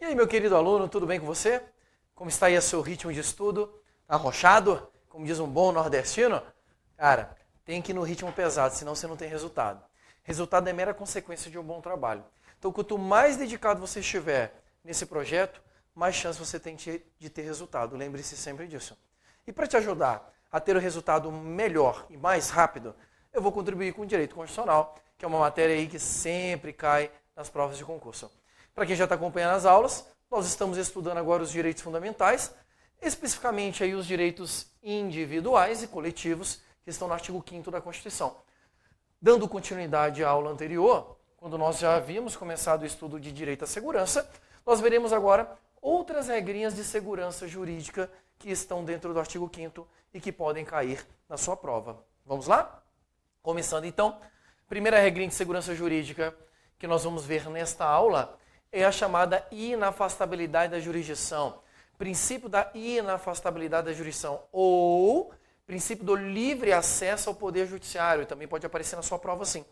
E aí, meu querido aluno, tudo bem com você? Como está aí o seu ritmo de estudo? Tá arrochado? Como diz um bom nordestino? Cara, tem que ir no ritmo pesado, senão você não tem resultado. Resultado é mera consequência de um bom trabalho. Então, quanto mais dedicado você estiver nesse projeto, mais chance você tem de ter resultado. Lembre-se sempre disso. E para te ajudar a ter o resultado melhor e mais rápido, eu vou contribuir com o Direito Constitucional, que é uma matéria aí que sempre cai nas provas de concurso. Para quem já está acompanhando as aulas, nós estamos estudando agora os direitos fundamentais, especificamente aí os direitos individuais e coletivos que estão no artigo 5º da Constituição. Dando continuidade à aula anterior, quando nós já havíamos começado o estudo de direito à segurança, nós veremos agora outras regrinhas de segurança jurídica que estão dentro do artigo 5º e que podem cair na sua prova. Vamos lá? Começando então, primeira regrinha de segurança jurídica que nós vamos ver nesta aula é a chamada inafastabilidade da jurisdição. Princípio da inafastabilidade da jurisdição ou princípio do livre acesso ao poder judiciário. Também pode aparecer na sua prova assim.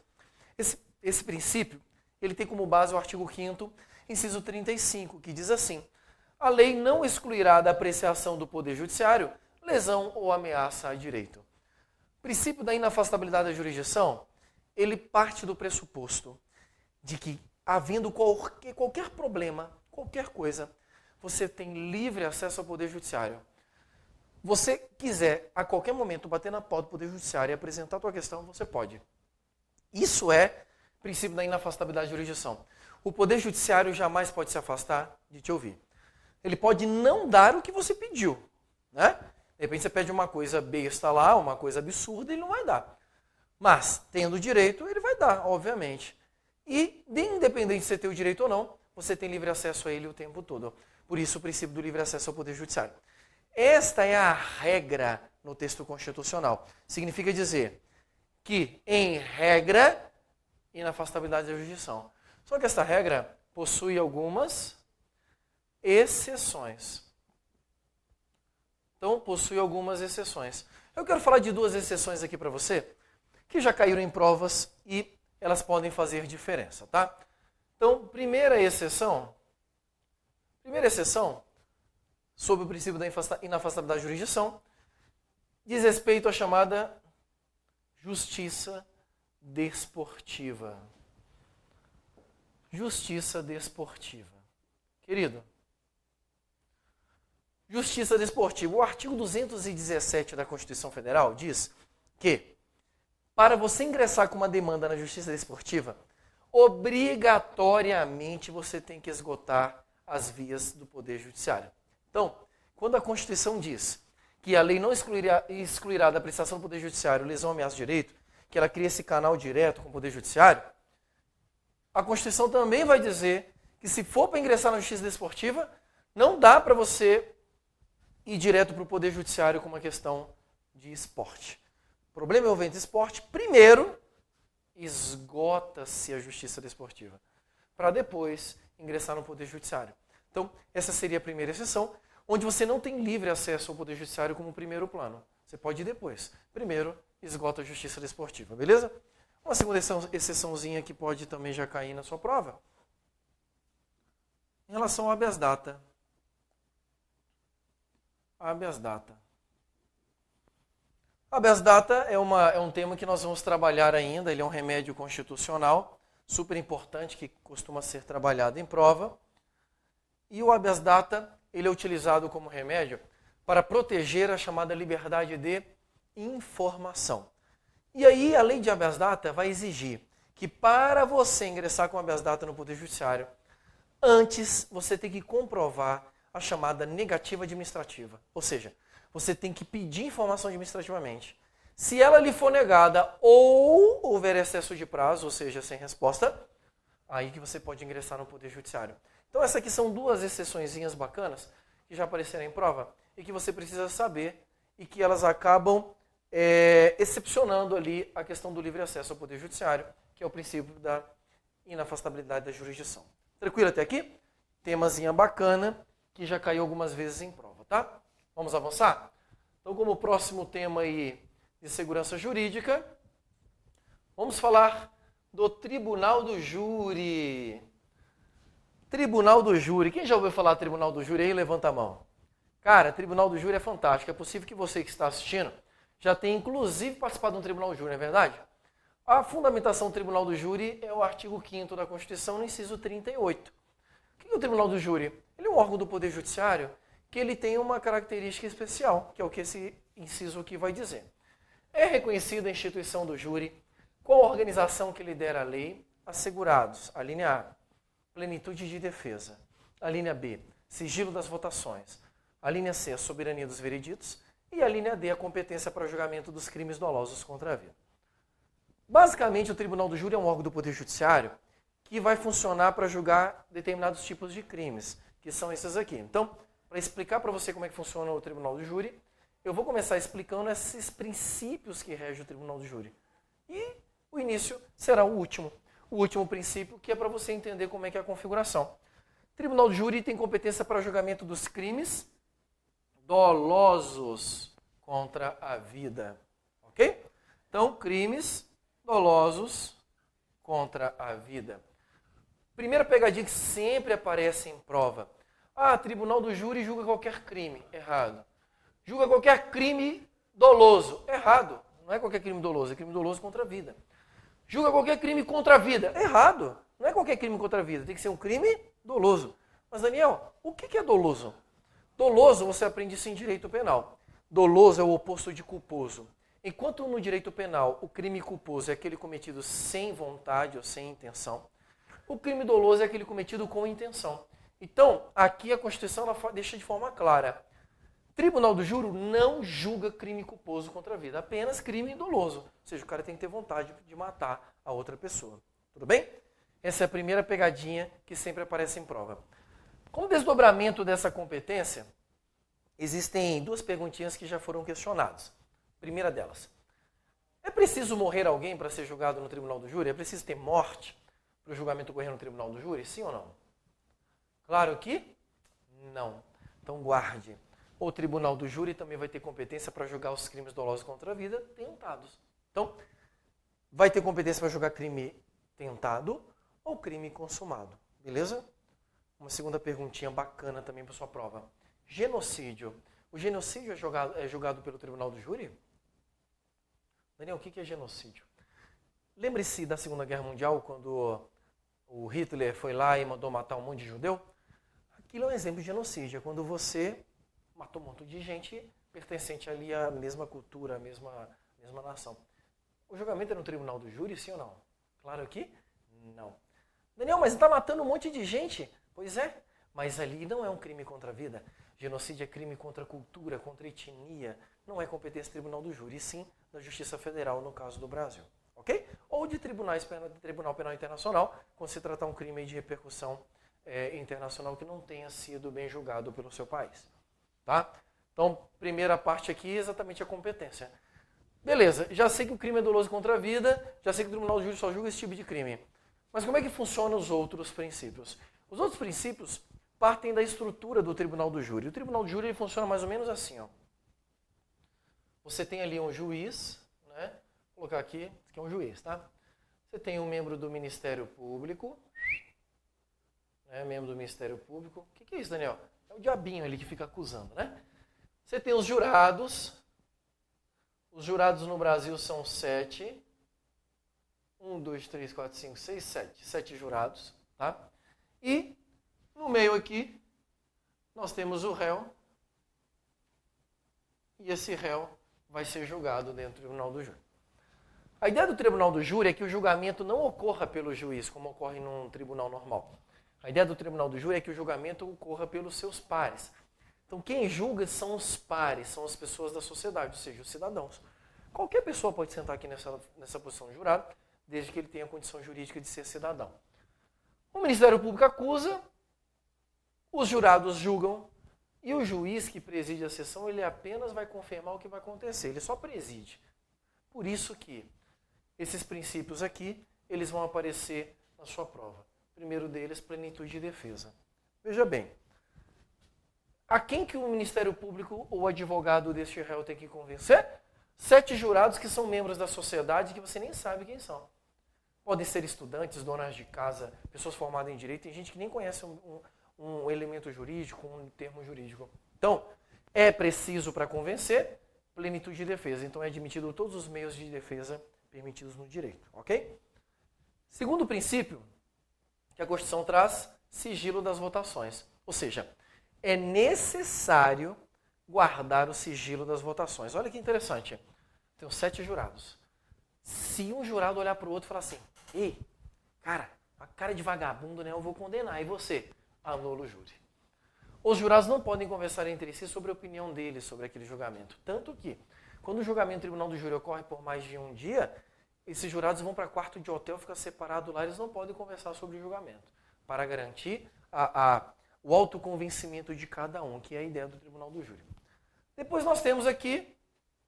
Esse princípio, ele tem como base o artigo 5º, inciso 35, que diz assim: a lei não excluirá da apreciação do poder judiciário lesão ou ameaça a direito. O princípio da inafastabilidade da jurisdição, ele parte do pressuposto de que, havendo qualquer problema, qualquer coisa, você tem livre acesso ao Poder Judiciário. Você quiser, a qualquer momento, bater na porta do Poder Judiciário e apresentar a sua questão, você pode. Isso é o princípio da inafastabilidade da jurisdição. O Poder Judiciário jamais pode se afastar de te ouvir. Ele pode não dar o que você pediu, né? De repente você pede uma coisa besta lá, uma coisa absurda, ele não vai dar. Mas, tendo direito, ele vai dar, obviamente. E, independente de você ter o direito ou não, você tem livre acesso a ele o tempo todo. Por isso, o princípio do livre acesso ao Poder Judiciário. Esta é a regra no texto constitucional. Significa dizer que, em regra, inafastabilidade da jurisdição. Só que esta regra possui algumas exceções. Então, possui algumas exceções. Eu quero falar de duas exceções aqui para você, que já caíram em provas e elas podem fazer diferença, tá? Então, primeira exceção sobre o princípio da inafastabilidade da jurisdição diz respeito à chamada justiça desportiva. Justiça desportiva. Querido, justiça desportiva. O artigo 217 da Constituição Federal diz que, para você ingressar com uma demanda na justiça desportiva, obrigatoriamente você tem que esgotar as vias do Poder Judiciário. Então, quando a Constituição diz que a lei não excluirá da apreciação do Poder Judiciário lesão ou ameaça de direito, que ela cria esse canal direto com o Poder Judiciário, a Constituição também vai dizer que se for para ingressar na justiça desportiva, não dá para você ir direto para o Poder Judiciário com uma questão de esporte. O problema é o evento esporte. Primeiro, esgota-se a justiça desportiva, para depois ingressar no Poder Judiciário. Então, essa seria a primeira exceção, onde você não tem livre acesso ao Poder Judiciário como primeiro plano. Você pode ir depois. Primeiro, esgota a justiça desportiva, beleza? Uma segunda exceçãozinha que pode também já cair na sua prova. Em relação ao habeas data. Habeas data. Habeas data é um tema que nós vamos trabalhar ainda, ele é um remédio constitucional, super importante, que costuma ser trabalhado em prova. E o habeas data, ele é utilizado como remédio para proteger a chamada liberdade de informação. E aí a lei de habeas data vai exigir que para você ingressar com habeas data no Poder Judiciário, antes você tem que comprovar a chamada negativa administrativa. Ou seja, você tem que pedir informação administrativamente. Se ela lhe for negada ou houver excesso de prazo, ou seja, sem resposta, aí que você pode ingressar no Poder Judiciário. Então essas aqui são duas exceçõezinhas bacanas que já apareceram em prova e que você precisa saber e que elas acabam excepcionando ali a questão do livre acesso ao Poder Judiciário, que é o princípio da inafastabilidade da jurisdição. Tranquilo até aqui? Temazinha bacana que já caiu algumas vezes em prova, tá? Vamos avançar? Então, como próximo tema aí de segurança jurídica, vamos falar do Tribunal do Júri. Tribunal do Júri. Quem já ouviu falar Tribunal do Júri aí? Levanta a mão. Cara, Tribunal do Júri é fantástico. É possível que você que está assistindo já tenha inclusive participado de um Tribunal do Júri, não é verdade? A fundamentação do Tribunal do Júri é o artigo 5º da Constituição, no inciso 38. O que é o Tribunal do Júri? Ele é um órgão do Poder Judiciário que ele tem uma característica especial, que é o que esse inciso aqui vai dizer. É reconhecida a instituição do júri com a organização que lidera a lei, assegurados, a linha A, plenitude de defesa, a linha B, sigilo das votações, a linha C, a soberania dos vereditos e a linha D, a competência para o julgamento dos crimes dolosos contra a vida. Basicamente, o Tribunal do Júri é um órgão do Poder Judiciário que vai funcionar para julgar determinados tipos de crimes, que são esses aqui. Então, para explicar para você como é que funciona o Tribunal do Júri, eu vou começar explicando esses princípios que regem o Tribunal do Júri. E o início será o último princípio, que é para você entender como é que é a configuração. O Tribunal do Júri tem competência para julgamento dos crimes dolosos contra a vida. Ok? Então, crimes dolosos contra a vida. Primeira pegadinha que sempre aparece em prova. Tribunal do Júri julga qualquer crime. Errado. Julga qualquer crime doloso. Errado. Não é qualquer crime doloso, é crime doloso contra a vida. Julga qualquer crime contra a vida. Errado. Não é qualquer crime contra a vida, tem que ser um crime doloso. Mas, Daniel, o que é doloso? Doloso, você aprende isso em direito penal. Doloso é o oposto de culposo. Enquanto no direito penal o crime culposo é aquele cometido sem vontade ou sem intenção, o crime doloso é aquele cometido com intenção. Então, aqui a Constituição ela deixa de forma clara. Tribunal do Júri não julga crime culposo contra a vida, apenas crime doloso. Ou seja, o cara tem que ter vontade de matar a outra pessoa. Tudo bem? Essa é a primeira pegadinha que sempre aparece em prova. Como desdobramento dessa competência, existem duas perguntinhas que já foram questionadas. Primeira delas, é preciso morrer alguém para ser julgado no Tribunal do Júri? É preciso ter morte para o julgamento ocorrer no Tribunal do Júri? Sim ou não? Claro que não. Então guarde. O Tribunal do Júri também vai ter competência para julgar os crimes dolosos contra a vida tentados. Então, vai ter competência para julgar crime tentado ou crime consumado. Beleza? Uma segunda perguntinha bacana também para sua prova. Genocídio. O genocídio é julgado pelo Tribunal do Júri? Daniel, o que é genocídio? Lembre-se da Segunda Guerra Mundial, quando o Hitler foi lá e mandou matar um monte de judeu? Aquilo é um exemplo de genocídio. É quando você matou um monte de gente pertencente ali à mesma cultura, à mesma nação. O julgamento é no Tribunal do Júri, sim ou não? Claro que não. Daniel, mas está matando um monte de gente? Pois é, mas ali não é um crime contra a vida. Genocídio é crime contra a cultura, contra a etnia. Não é competência do Tribunal do Júri, e sim da Justiça Federal, no caso do Brasil. Ok? Ou de Tribunal Penal Internacional, quando se tratar um crime de repercussão internacional que não tenha sido bem julgado pelo seu país. Tá? Então, primeira parte aqui é exatamente a competência. Beleza, já sei que o crime é doloso contra a vida, já sei que o Tribunal do Júri só julga esse tipo de crime. Mas como é que funcionam os outros princípios? Os outros princípios partem da estrutura do Tribunal do Júri. O Tribunal do Júri ele funciona mais ou menos assim. Ó. Você tem ali um juiz, né? Vou colocar aqui é um juiz, tá? Você tem um membro do Ministério Público, né? Membro do Ministério Público. O que é isso, Daniel? É o diabinho ali que fica acusando, né? Você tem os jurados. Os jurados no Brasil são 7. 1, 2, 3, 4, 5, 6, 7. 7 jurados, tá? E no meio aqui, nós temos o réu. E esse réu vai ser julgado dentro do Tribunal do Júri. A ideia do Tribunal do Júri é que o julgamento não ocorra pelo juiz, como ocorre num tribunal normal. A ideia do Tribunal do Júri é que o julgamento ocorra pelos seus pares. Então, quem julga são os pares, são as pessoas da sociedade, ou seja, os cidadãos. Qualquer pessoa pode sentar aqui nessa posição de jurado, desde que ele tenha a condição jurídica de ser cidadão. O Ministério Público acusa, os jurados julgam, e o juiz que preside a sessão, ele apenas vai confirmar o que vai acontecer, ele só preside. Por isso que esses princípios aqui, eles vão aparecer na sua prova. O primeiro deles, plenitude de defesa. Veja bem, a quem que o Ministério Público ou o advogado deste réu tem que convencer? 7 jurados que são membros da sociedade que você nem sabe quem são. Podem ser estudantes, donas de casa, pessoas formadas em direito. Tem gente que nem conhece um elemento jurídico, um termo jurídico. Então, é preciso para convencer plenitude de defesa. Então, é admitido todos os meios de defesa permitidos no direito. Ok? Segundo princípio que a Constituição traz, sigilo das votações. Ou seja, é necessário guardar o sigilo das votações. Olha que interessante. Tem 7 jurados. Se um jurado olhar para o outro e falar assim, ei, cara, a cara de vagabundo, né? Eu vou condenar. E você? Anula o júri. Os jurados não podem conversar entre si sobre a opinião deles sobre aquele julgamento. Tanto que, quando o julgamento no tribunal do júri ocorre por mais de um dia, esses jurados vão para quarto de hotel, ficam separados lá, eles não podem conversar sobre o julgamento, para garantir o autoconvencimento de cada um, que é a ideia do tribunal do júri. Depois nós temos aqui,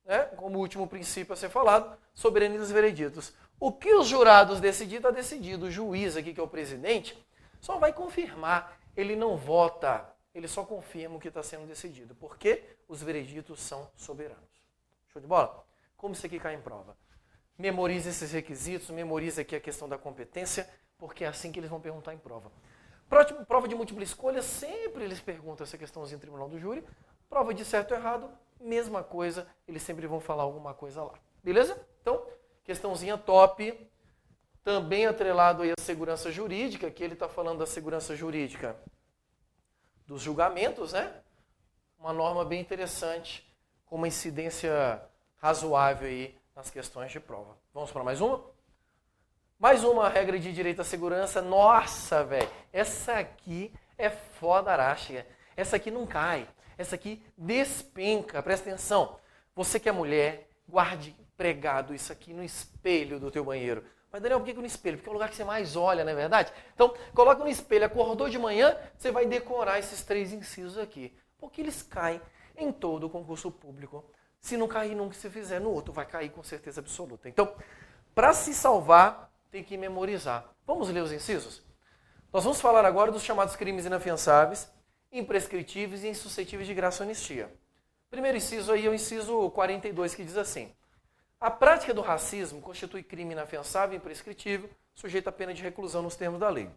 né, como último princípio a ser falado, soberania dos vereditos. O que os jurados decidirem, está decidido. O juiz aqui, que é o presidente, só vai confirmar, ele não vota, ele só confirma o que está sendo decidido, porque os vereditos são soberanos. Show de bola? Como isso aqui cai em prova? Memorize esses requisitos, memorize aqui a questão da competência, porque é assim que eles vão perguntar em prova. Prova de múltipla escolha, sempre eles perguntam essa questãozinha no tribunal do júri. Prova de certo ou errado, mesma coisa, eles sempre vão falar alguma coisa lá. Beleza? Então, questãozinha top, também atrelado aí à segurança jurídica, que ele está falando da segurança jurídica dos julgamentos, né? Uma norma bem interessante, com uma incidência razoável aí nas questões de prova. Vamos para mais uma? Mais uma regra de direito à segurança. Nossa, velho, essa aqui é foda arástica. Essa aqui não cai. Essa aqui despenca. Presta atenção. Você que é mulher, guarde pregado isso aqui no espelho do teu banheiro. Mas, Daniel, por que no espelho? Porque é o lugar que você mais olha, não é verdade? Então, coloca no espelho. Acordou de manhã, você vai decorar esses 3 incisos aqui. Porque eles caem em todo o concurso público. Se não cair num que você fizer, no outro vai cair com certeza absoluta. Então, para se salvar, tem que memorizar. Vamos ler os incisos? Nós vamos falar agora dos chamados crimes inafiançáveis, imprescritíveis e insuscetíveis de graça ou anistia. Primeiro inciso aí é o inciso 42, que diz assim: a prática do racismo constitui crime inafiançável e imprescritível, sujeito a pena de reclusão nos termos da lei.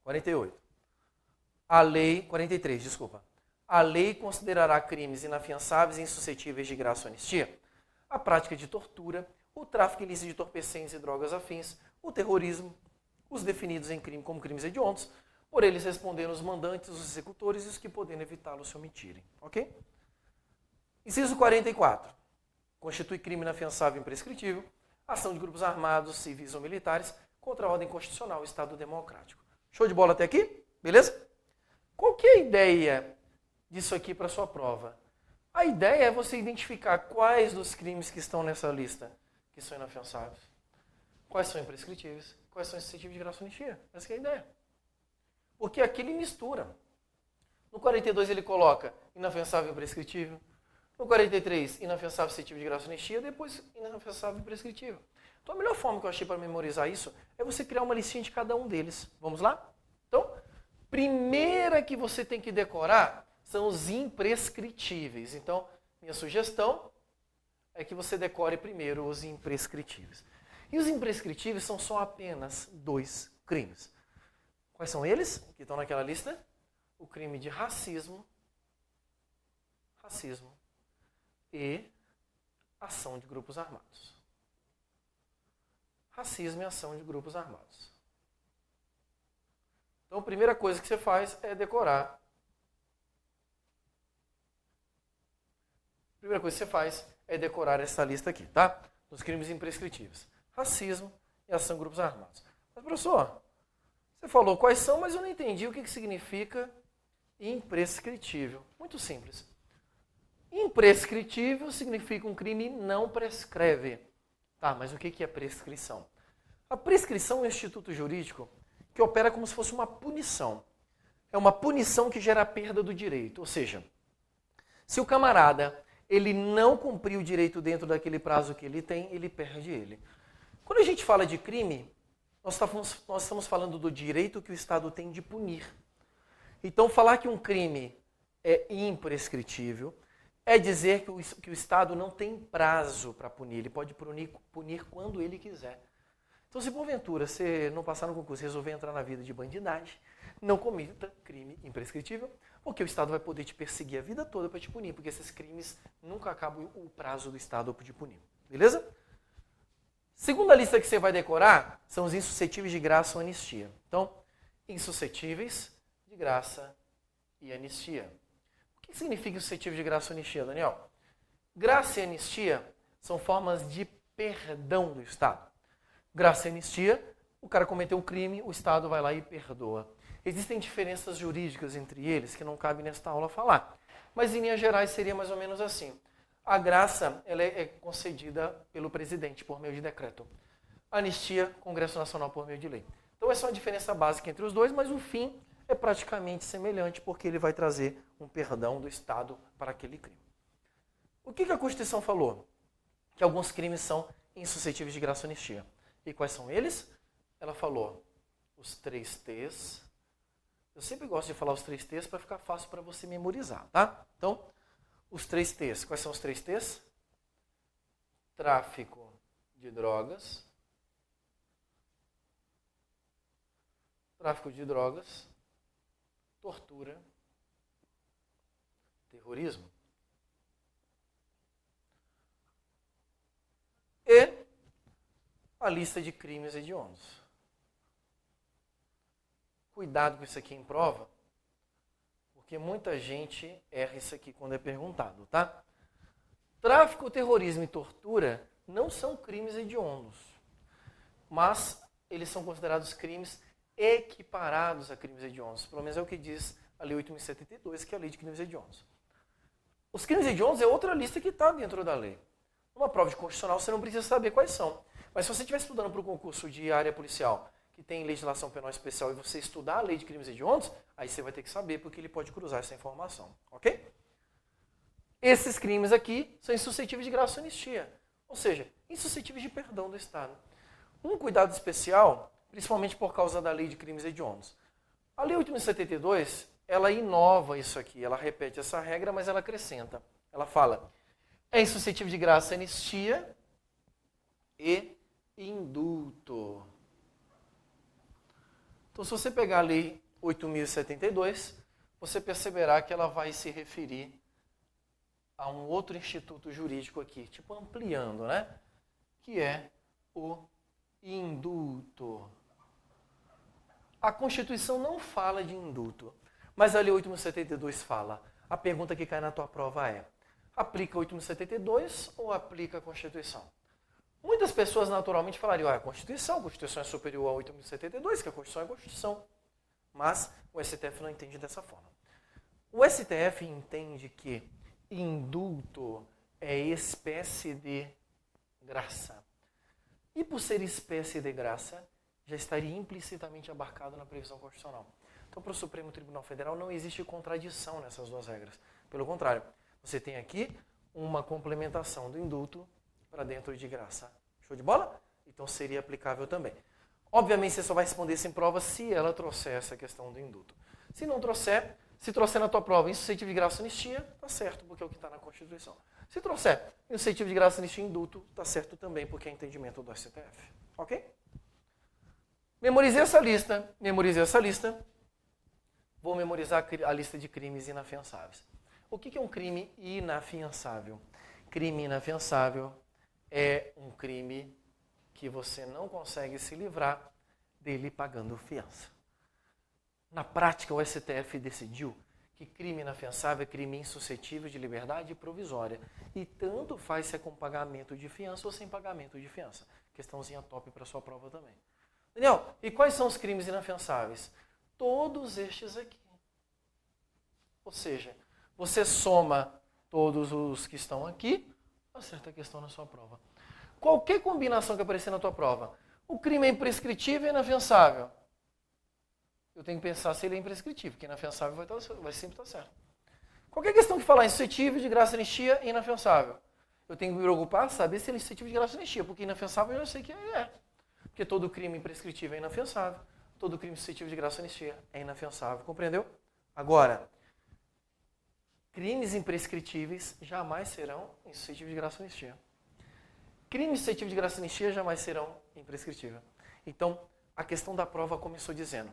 43, desculpa. A lei considerará crimes inafiançáveis e insuscetíveis de graça ou anistia a prática de tortura, o tráfico ilícito de entorpecentes e drogas afins, o terrorismo, os definidos em crime como crimes hediondos, por eles respondendo os mandantes, os executores e os que podendo evitá-los se omitirem. Ok? Inciso 44. Constitui crime inafiançável e imprescritível ação de grupos armados, civis ou militares contra a ordem constitucional e Estado democrático. Show de bola até aqui? Beleza? Qual que é a ideia disso aqui para a sua prova? A ideia é você identificar quais dos crimes que estão nessa lista que são inafiançáveis, quais são imprescritíveis, quais são suscetíveis de graça ou anistia. Essa é a ideia. Porque aqui ele mistura. No 42 ele coloca inafiançável e imprescritível. No 43, inafiançável e suscetível de graça ou anistia. Depois, inafiançável e imprescritível. Então a melhor forma que eu achei para memorizar isso é você criar uma listinha de cada um deles. Vamos lá? Então, primeira que você tem que decorar são os imprescritíveis. Então, minha sugestão é que você decore primeiro os imprescritíveis. E os imprescritíveis são só apenas 2 crimes. Quais são eles que estão naquela lista? O crime de racismo e ação de grupos armados. Racismo e ação de grupos armados. Então, a primeira coisa que você faz é decorar. A primeira coisa que você faz é decorar essa lista aqui, tá? Dos crimes imprescritíveis. Racismo e ação de grupos armados. Mas, professor, você falou quais são, mas eu não entendi o que significa imprescritível. Muito simples. Imprescritível significa um crime não prescreve. Tá, mas o que é prescrição? A prescrição é um instituto jurídico que opera como se fosse uma punição. É uma punição que gera a perda do direito. Ou seja, se o camarada ele não cumpriu o direito dentro daquele prazo que ele tem, ele perde ele. Quando a gente fala de crime, nós estamos falando do direito que o Estado tem de punir. Então, falar que um crime é imprescritível é dizer que o Estado não tem prazo para punir. Ele pode punir quando ele quiser. Então, se porventura você não passar no concurso e resolver entrar na vida de bandidagem, não cometa crime imprescritível, porque o Estado vai poder te perseguir a vida toda para te punir, porque esses crimes nunca acabam o prazo do Estado para te punir. Beleza? Segunda lista que você vai decorar são os insuscetíveis de graça ou anistia. Então, insuscetíveis de graça e anistia. O que significa insuscetível de graça ou anistia, Daniel? Graça e anistia são formas de perdão do Estado. Graça e anistia, o cara cometeu um crime, o Estado vai lá e perdoa. Existem diferenças jurídicas entre eles que não cabe nesta aula falar. Mas, em linhas gerais, seria mais ou menos assim. A graça ela é concedida pelo presidente por meio de decreto. A anistia, Congresso Nacional por meio de lei. Então, essa é uma diferença básica entre os dois, mas o fim é praticamente semelhante, porque ele vai trazer um perdão do Estado para aquele crime. O que a Constituição falou? Que alguns crimes são insuscetíveis de graça ou anistia. E quais são eles? Ela falou os 3 T's. Eu sempre gosto de falar os 3 T's para ficar fácil para você memorizar, tá? Então, os 3 T's. Quais são os 3 T's? Tráfico de drogas. Tráfico de drogas. Tortura. Terrorismo. E a lista de crimes hediondos. Cuidado com isso aqui em prova, porque muita gente erra isso aqui quando é perguntado, tá? Tráfico, terrorismo e tortura não são crimes hediondos, mas eles são considerados crimes equiparados a crimes hediondos. Pelo menos é o que diz a Lei 8.072, que é a Lei de Crimes Hediondos. Os crimes hediondos é outra lista que está dentro da lei. Numa prova de constitucional você não precisa saber quais são. Mas se você estiver estudando para o concurso de área policial, que tem legislação penal especial, e você estudar a lei de crimes hediondos, aí você vai ter que saber, porque ele pode cruzar essa informação. Ok? Esses crimes aqui são insuscetíveis de graça ou anistia. Ou seja, insuscetíveis de perdão do Estado. Um cuidado especial, principalmente por causa da lei de crimes hediondos. A Lei 8.072, ela inova isso aqui. Ela repete essa regra, mas ela acrescenta. Ela fala, é insuscetível de graça e anistia e indulto. Então, se você pegar a Lei 8.072, você perceberá que ela vai se referir a um outro instituto jurídico aqui, tipo ampliando, né? Que é o indulto. A Constituição não fala de indulto, mas a Lei 8.072 fala. A pergunta que cai na tua prova é, aplica 8.072 ou aplica a Constituição? Muitas pessoas naturalmente falariam, a Constituição é superior a 8.072, que a Constituição é a Constituição. Mas o STF não entende dessa forma. O STF entende que indulto é espécie de graça. E por ser espécie de graça, já estaria implicitamente abarcado na previsão constitucional. Então, para o Supremo Tribunal Federal não existe contradição nessas duas regras. Pelo contrário, você tem aqui uma complementação do indulto para dentro de graça. Show de bola? Então seria aplicável também. Obviamente você só vai responder isso em prova se ela trouxer essa questão do indulto. Se não trouxer, se trouxer na tua prova insuscetível de graça e anistia, tá certo, porque é o que está na Constituição. Se trouxer insuscetível de graça, anistia e indulto, tá certo também, porque é entendimento do STF. Ok? Memorizei essa lista. Vou memorizar a lista de crimes inafiançáveis. O que é um crime inafiançável? Crime inafiançável é um crime que você não consegue se livrar dele pagando fiança. Na prática, o STF decidiu que crime inafiançável é crime insuscetível de liberdade provisória. E tanto faz se é com pagamento de fiança ou sem pagamento de fiança. Questãozinha top para sua prova também. Daniel, e quais são os crimes inafiançáveis? Todos estes aqui. Ou seja, você soma todos os que estão aqui, acerta a questão na sua prova. Qualquer combinação que aparecer na tua prova, o crime é imprescritível e inafiançável. Eu tenho que pensar se ele é imprescritível, porque inafiançável vai sempre estar certo. Qualquer questão que falar insuscetível de graça e anistia e inafiançável, eu tenho que me preocupar saber se ele é insuscetível de graça e anistia, porque inafiançável eu já sei que ele é. Porque todo crime imprescritível é inafiançável, todo crime suscetível de graça e anistia é inafiançável. Compreendeu? Agora, crimes imprescritíveis jamais serão insuscetíveis de graça e anistia. Crimes suscetíveis de graça e anistia jamais serão imprescritíveis. Então, a questão da prova começou dizendo: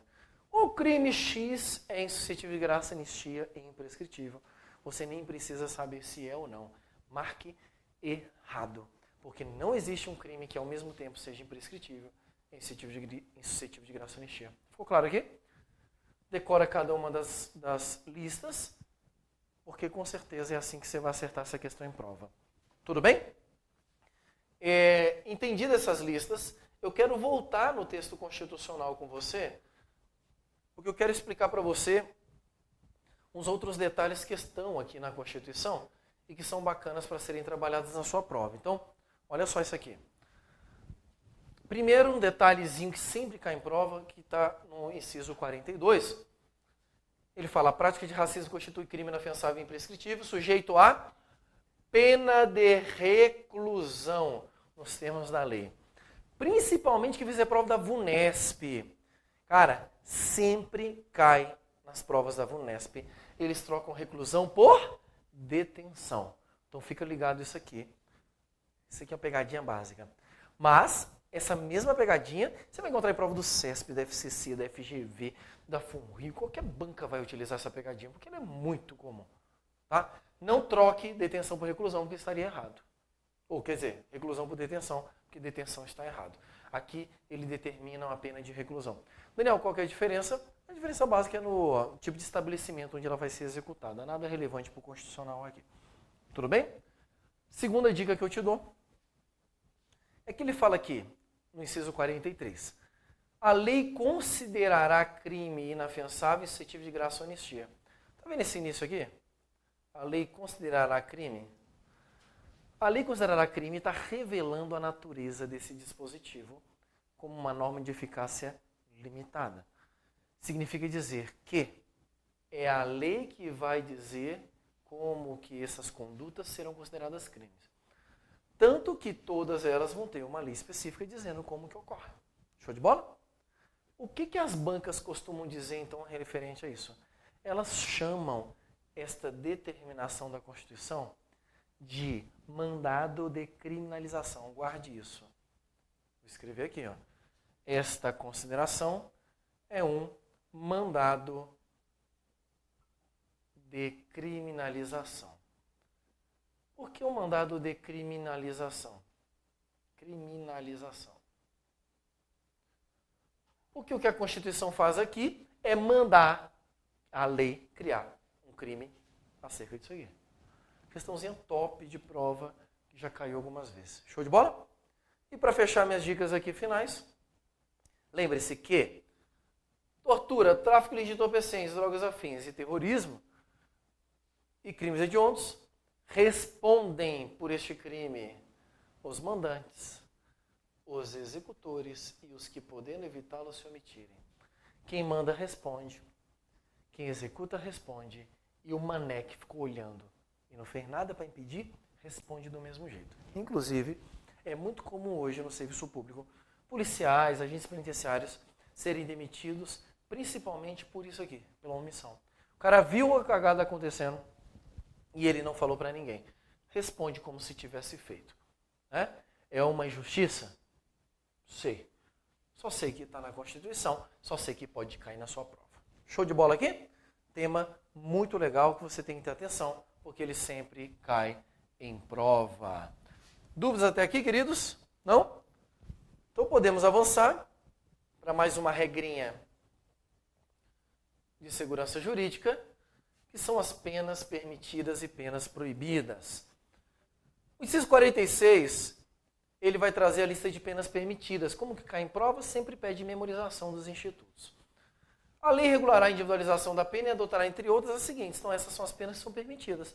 o crime X é insuscetível de graça, anistia e imprescritível. Você nem precisa saber se é ou não. Marque errado. Porque não existe um crime que ao mesmo tempo seja imprescritível e insuscetível de graça, anistia. Ficou claro aqui? Decora cada uma das listas, porque com certeza é assim que você vai acertar essa questão em prova. Tudo bem? Entendidas essas listas, eu quero voltar no texto constitucional com você, porque eu quero explicar para você uns outros detalhes que estão aqui na Constituição e que são bacanas para serem trabalhados na sua prova. Então, olha só isso aqui. Primeiro, um detalhezinho que sempre cai em prova, que está no inciso 42. Ele fala: a prática de racismo constitui crime inafiançável e imprescritível, sujeito a pena de reclusão, nos termos da lei. Principalmente que fizer prova da VUNESP. Cara, sempre cai nas provas da VUNESP. Eles trocam reclusão por detenção. Então fica ligado isso aqui. Isso aqui é uma pegadinha básica. Mas essa mesma pegadinha você vai encontrar em prova do CESP, da FCC, da FGV, da FUNRIO. Qualquer banca vai utilizar essa pegadinha, porque ela é muito comum. Tá? Não troque detenção por reclusão, porque estaria errado. Ou, quer dizer, reclusão por detenção, porque detenção está errado. Aqui ele determina uma pena de reclusão. Daniel, qual que é a diferença? A diferença básica é no tipo de estabelecimento onde ela vai ser executada. Nada relevante para o constitucional aqui. Tudo bem? Segunda dica que eu te dou é que ele fala aqui, no inciso 43. A lei considerará crime inafiançável e suscetível de graça ou anistia. Está vendo esse início aqui? A lei considerará crime. A lei considerará crime está revelando a natureza desse dispositivo como uma norma de eficácia limitada. Significa dizer que é a lei que vai dizer como que essas condutas serão consideradas crimes. Tanto que todas elas vão ter uma lei específica dizendo como que ocorre. Show de bola? O que as bancas costumam dizer, então, referente a isso? Elas chamam esta determinação da Constituição de mandado de criminalização. Guarde isso. Vou escrever aqui, ó. Esta consideração é um mandado de criminalização. Por que o mandado de criminalização? Criminalização. Porque o que a Constituição faz aqui é mandar a lei criar um crime acerca disso aqui. Questãozinha top de prova que já caiu algumas vezes. Show de bola? E para fechar minhas dicas aqui finais, lembre-se que tortura, tráfico ilícito de entorpecentes, drogas afins e terrorismo e crimes hediondos respondem por este crime os mandantes, os executores e os que podendo evitá-lo se omitirem. Quem manda responde, quem executa responde e o mané que ficou olhando e não fez nada para impedir, responde do mesmo jeito. Inclusive, é muito comum hoje no serviço público policiais, agentes penitenciários serem demitidos principalmente por isso aqui, pela omissão. O cara viu a cagada acontecendo e ele não falou para ninguém. Responde como se tivesse feito. Né? É uma injustiça? Sei. Só sei que está na Constituição, só sei que pode cair na sua prova. Show de bola aqui? Tema muito legal que você tem que ter atenção, porque ele sempre cai em prova. Dúvidas até aqui, queridos? Não? Então podemos avançar para mais uma regrinha de segurança jurídica, que são as penas permitidas e penas proibidas. O inciso 46, ele vai trazer a lista de penas permitidas. Como que cai em prova, sempre pede memorização dos institutos. A lei regulará a individualização da pena e adotará, entre outras, as seguintes. Então, essas são as penas que são permitidas.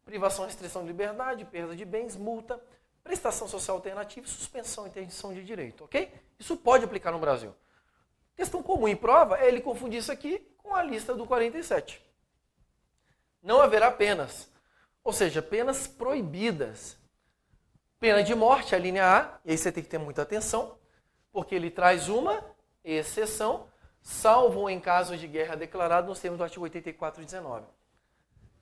Privação, restrição de liberdade, perda de bens, multa, prestação social alternativa e suspensão e interdição de direito, ok? Isso pode aplicar no Brasil. Questão comum em prova é ele confundir isso aqui com a lista do 47. Não haverá penas, ou seja, penas proibidas. Pena de morte, a linha A, e aí você tem que ter muita atenção, porque ele traz uma exceção, salvo em caso de guerra declarado nos termos do artigo 84/19.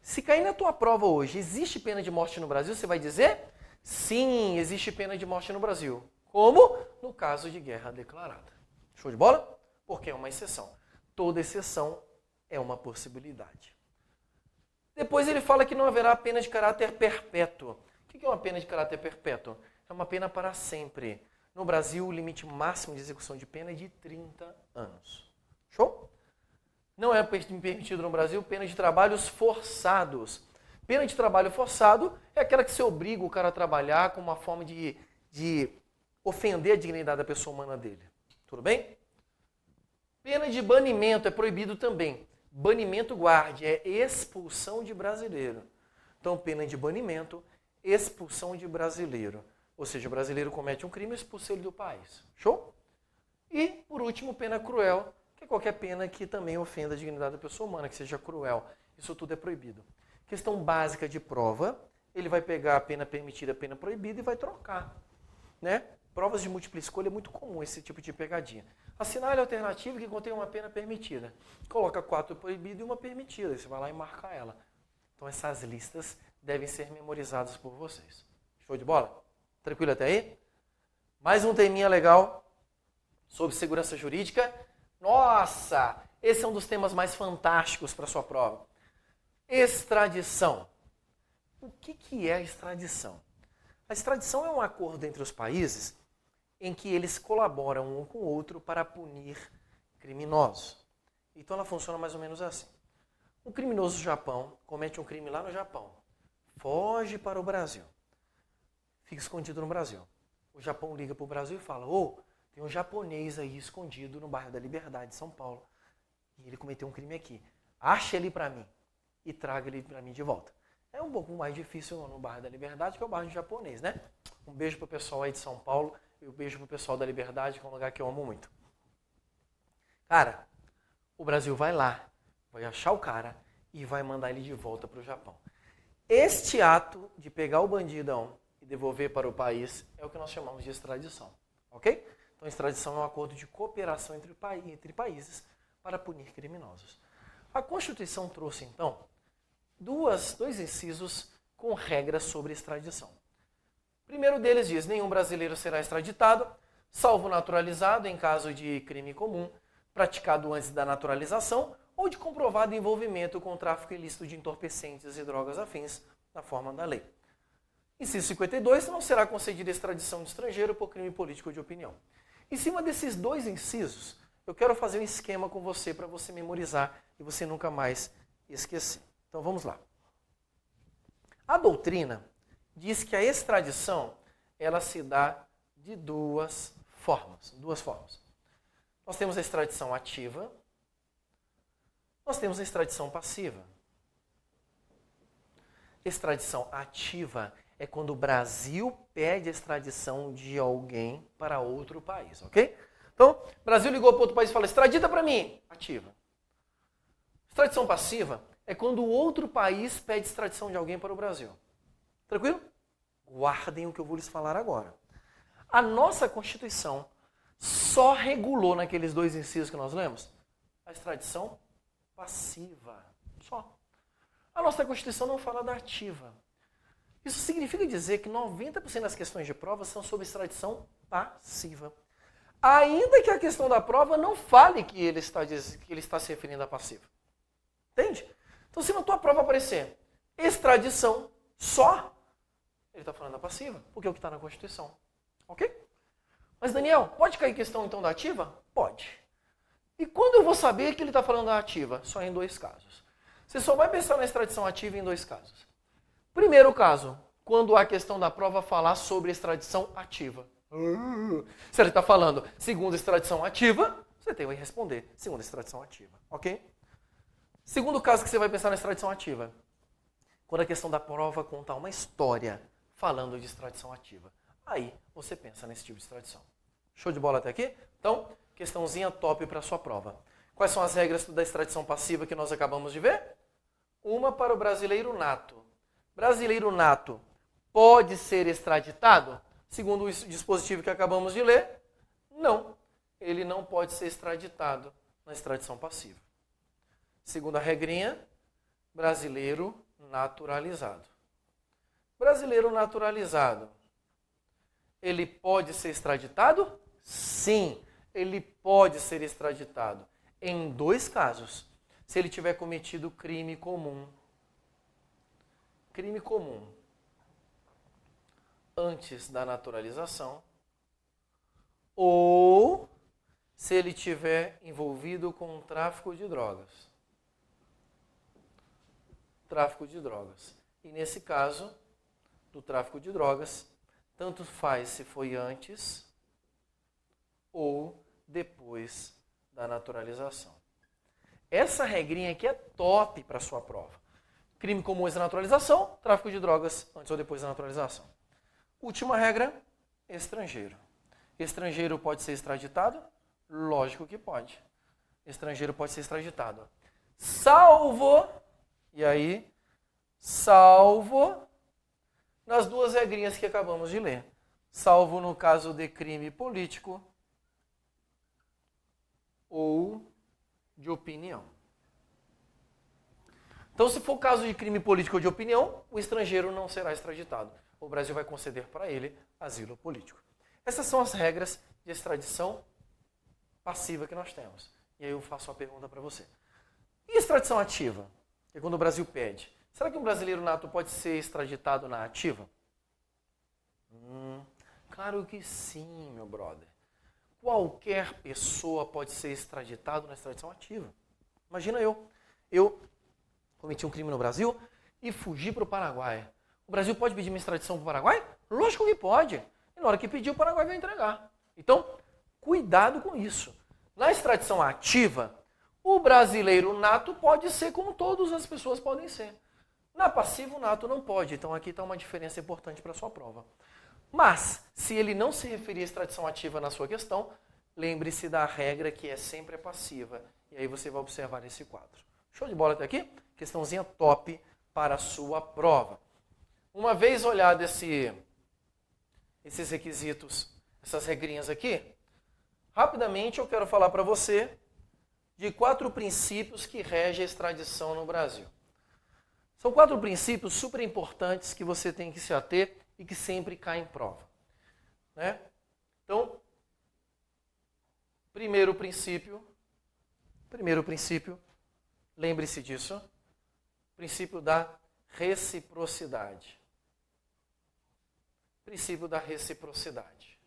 Se cair na tua prova hoje, existe pena de morte no Brasil? Você vai dizer, sim, existe pena de morte no Brasil. Como no caso de guerra declarada. Show de bola? Porque é uma exceção. Toda exceção é uma possibilidade. Depois ele fala que não haverá pena de caráter perpétuo. O que é uma pena de caráter perpétuo? É uma pena para sempre. No Brasil, o limite máximo de execução de pena é de 30 anos. Show? Não é permitido no Brasil pena de trabalhos forçados. Pena de trabalho forçado é aquela que se obriga o cara a trabalhar com uma forma de ofender a dignidade da pessoa humana dele. Tudo bem? Pena de banimento é proibido também. Banimento, guarde, é expulsão de brasileiro. Então, pena de banimento, expulsão de brasileiro. Ou seja, o brasileiro comete um crime e expulsa ele do país. Show? E, por último, pena cruel, que é qualquer pena que também ofenda a dignidade da pessoa humana, que seja cruel. Isso tudo é proibido. Questão básica de prova, ele vai pegar a pena permitida, a pena proibida e vai trocar. Né? Provas de múltipla escolha é muito comum esse tipo de pegadinha. Assinale a alternativa que contém uma pena permitida. Coloca 4 proibidas e uma permitida. Você vai lá e marca ela. Então essas listas devem ser memorizadas por vocês. Show de bola? Tranquilo até aí? Mais um teminha legal sobre segurança jurídica. Nossa! Esse é um dos temas mais fantásticos para a sua prova. Extradição. O que é a extradição? A extradição é um acordo entre os países em que eles colaboram um com o outro para punir criminosos. Então ela funciona mais ou menos assim. Um criminoso do Japão comete um crime lá no Japão, foge para o Brasil, fica escondido no Brasil. O Japão liga para o Brasil e fala, tem um japonês aí escondido no bairro da Liberdade, São Paulo, e ele cometeu um crime aqui. Acha ele para mim e traga ele para mim de volta. É um pouco mais difícil no bairro da Liberdade, que é o bairro japonês, né? Um beijo para o pessoal aí de São Paulo e um beijo para o pessoal da Liberdade, que é um lugar que eu amo muito. Cara, o Brasil vai lá, vai achar o cara e vai mandar ele de volta para o Japão. Este ato de pegar o bandidão e devolver para o país é o que nós chamamos de extradição. Ok? Então, extradição é um acordo de cooperação entre países para punir criminosos. A Constituição trouxe, então, dois incisos com regras sobre extradição. O primeiro deles diz, nenhum brasileiro será extraditado, salvo naturalizado em caso de crime comum, praticado antes da naturalização, ou de comprovado envolvimento com o tráfico ilícito de entorpecentes e drogas afins, na forma da lei. Inciso 52, não será concedida extradição de estrangeiro por crime político de opinião. Em cima desses dois incisos, eu quero fazer um esquema com você para você memorizar e você nunca mais esquecer. Então vamos lá. A doutrina diz que a extradição ela se dá de duas formas. Nós temos a extradição ativa, nós temos a extradição passiva. Extradição ativa é quando o Brasil pede a extradição de alguém para outro país, ok? Então, o Brasil ligou para outro país e falou, extradita para mim. Ativa. Extradição passiva é quando o outro país pede extradição de alguém para o Brasil. Tranquilo? Guardem o que eu vou lhes falar agora. A nossa Constituição só regulou naqueles dois incisos que nós lemos a extradição passiva. Só. A nossa Constituição não fala da ativa. Isso significa dizer que 90% das questões de prova são sobre extradição passiva. Ainda que a questão da prova não fale que ele está se referindo à passiva. Entende? Então, se na tua prova aparecer extradição só, ele está falando da passiva, porque é o que está na Constituição. Ok? Mas, Daniel, pode cair questão então da ativa? Pode. E quando eu vou saber que ele está falando da ativa? Só em dois casos. Você só vai pensar na extradição ativa em dois casos. Primeiro caso, quando a questão da prova falar sobre extradição ativa. Se ele está falando segunda extradição ativa, você tem que responder segunda extradição ativa. Ok? Segundo caso que você vai pensar na extradição ativa, quando a questão da prova contar uma história falando de extradição ativa. Aí você pensa nesse tipo de extradição. Show de bola até aqui? Então, questãozinha top para a sua prova. Quais são as regras da extradição passiva que nós acabamos de ver? Uma para o brasileiro nato. Brasileiro nato pode ser extraditado? Segundo o dispositivo que acabamos de ler, não. Ele não pode ser extraditado na extradição passiva. Segunda regrinha, brasileiro naturalizado. Brasileiro naturalizado. Ele pode ser extraditado? Sim, ele pode ser extraditado. Em 2 casos. Se ele tiver cometido crime comum. Crime comum. Antes da naturalização. Ou se ele tiver envolvido com o tráfico de drogas. Tráfico de drogas. E nesse caso, do tráfico de drogas, tanto faz se foi antes ou depois da naturalização. Essa regrinha aqui é top para a sua prova. Crime comum antes da naturalização, tráfico de drogas antes ou depois da naturalização. Última regra, estrangeiro. Estrangeiro pode ser extraditado? Lógico que pode. Estrangeiro pode ser extraditado. Salvo, e aí, salvo nas 2 regrinhas que acabamos de ler. Salvo no caso de crime político ou de opinião. Então, se for caso de crime político ou de opinião, o estrangeiro não será extraditado. O Brasil vai conceder para ele asilo político. Essas são as regras de extradição passiva que nós temos. E aí eu faço uma pergunta para você. E extradição ativa? Que é quando o Brasil pede. Será que um brasileiro nato pode ser extraditado na ativa? Claro que sim, meu brother. Qualquer pessoa pode ser extraditado na extradição ativa. Imagina eu cometi um crime no Brasil e fugi para o Paraguai. O Brasil pode pedir minha extradição para o Paraguai? Lógico que pode. E na hora que pedir, o Paraguai vai entregar. Então, cuidado com isso. Na extradição ativa, o brasileiro nato pode ser como todas as pessoas podem ser. Na passiva, o nato não pode. Então, aqui está uma diferença importante para a sua prova. Mas, se ele não se referir à extradição ativa na sua questão, lembre-se da regra que é sempre passiva. E aí você vai observar esse quadro. Show de bola até aqui? Questãozinha top para a sua prova. Uma vez olhado esses requisitos, essas regrinhas aqui, rapidamente eu quero falar para você de 4 princípios que regem a extradição no Brasil. São 4 princípios super importantes que você tem que se ater e que sempre caem em prova. Né? Então, primeiro princípio, lembre-se disso, princípio da reciprocidade. Princípio da reciprocidade.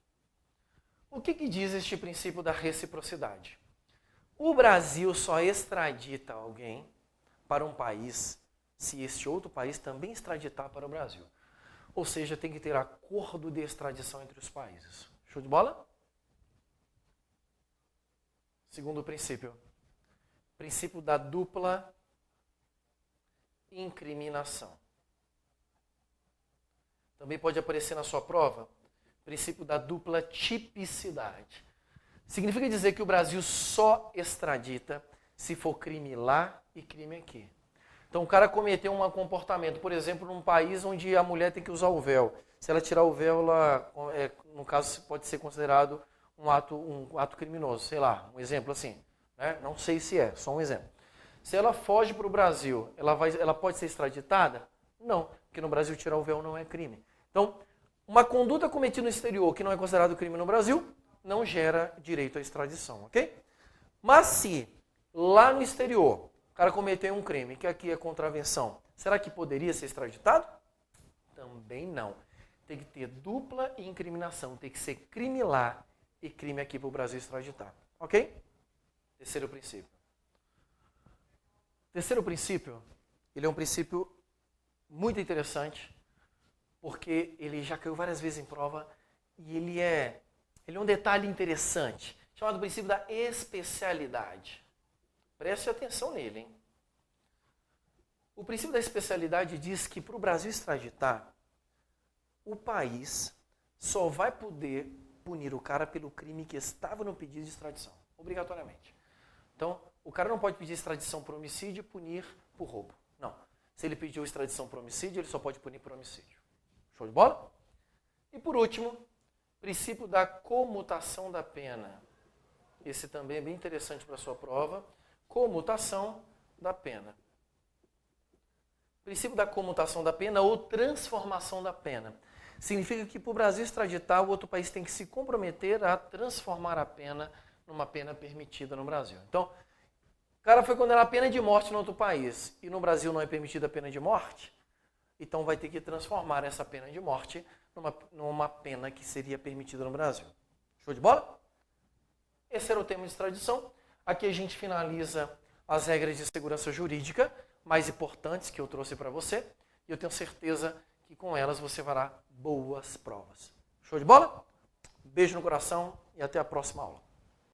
O que diz este princípio da reciprocidade? O Brasil só extradita alguém para um país se este outro país também extraditar para o Brasil. Ou seja, tem que ter acordo de extradição entre os países. Show de bola? Segundo princípio. Princípio da dupla incriminação. Também pode aparecer na sua prova, princípio da dupla tipicidade. Significa dizer que o Brasil só extradita se for crime lá e crime aqui. Então o cara cometeu um comportamento, por exemplo, num país onde a mulher tem que usar o véu. Se ela tirar o véu, ela, no caso, pode ser considerado um ato criminoso. Sei lá, um exemplo assim. Né? Não sei se é, só um exemplo. Se ela foge para o Brasil, ela pode ser extraditada? Não, porque no Brasil tirar o véu não é crime. Então, uma conduta cometida no exterior que não é considerado crime no Brasil, não gera direito à extradição, ok? Mas se lá no exterior o cara cometeu um crime, que aqui é contravenção, será que poderia ser extraditado? Também não. Tem que ter dupla incriminação, tem que ser crime lá e crime aqui para o Brasil extraditar, ok? Terceiro princípio. Terceiro princípio, ele é um princípio muito interessante, porque ele já caiu várias vezes em prova e ele é um detalhe interessante, chamado princípio da especialidade. Preste atenção nele, hein? O princípio da especialidade diz que para o Brasil extraditar, o país só vai poder punir o cara pelo crime que estava no pedido de extradição, obrigatoriamente. Então, o cara não pode pedir extradição por homicídio e punir por roubo. Não. Se ele pediu extradição por homicídio, ele só pode punir por homicídio. Show de bola? E por último, princípio da comutação da pena. Esse também é bem interessante para a sua prova. Comutação da pena. Princípio da comutação da pena ou transformação da pena. Significa que para o Brasil extraditar, o outro país tem que se comprometer a transformar a pena numa pena permitida no Brasil. Então, o cara foi condenado a pena de morte no outro país e no Brasil não é permitida a pena de morte, então vai ter que transformar essa pena de morte numa pena que seria permitida no Brasil. Show de bola? Esse era o tema de extradição. Aqui a gente finaliza as regras de segurança jurídica mais importantes que eu trouxe para você e eu tenho certeza que com elas você fará boas provas. Show de bola? Beijo no coração e até a próxima aula.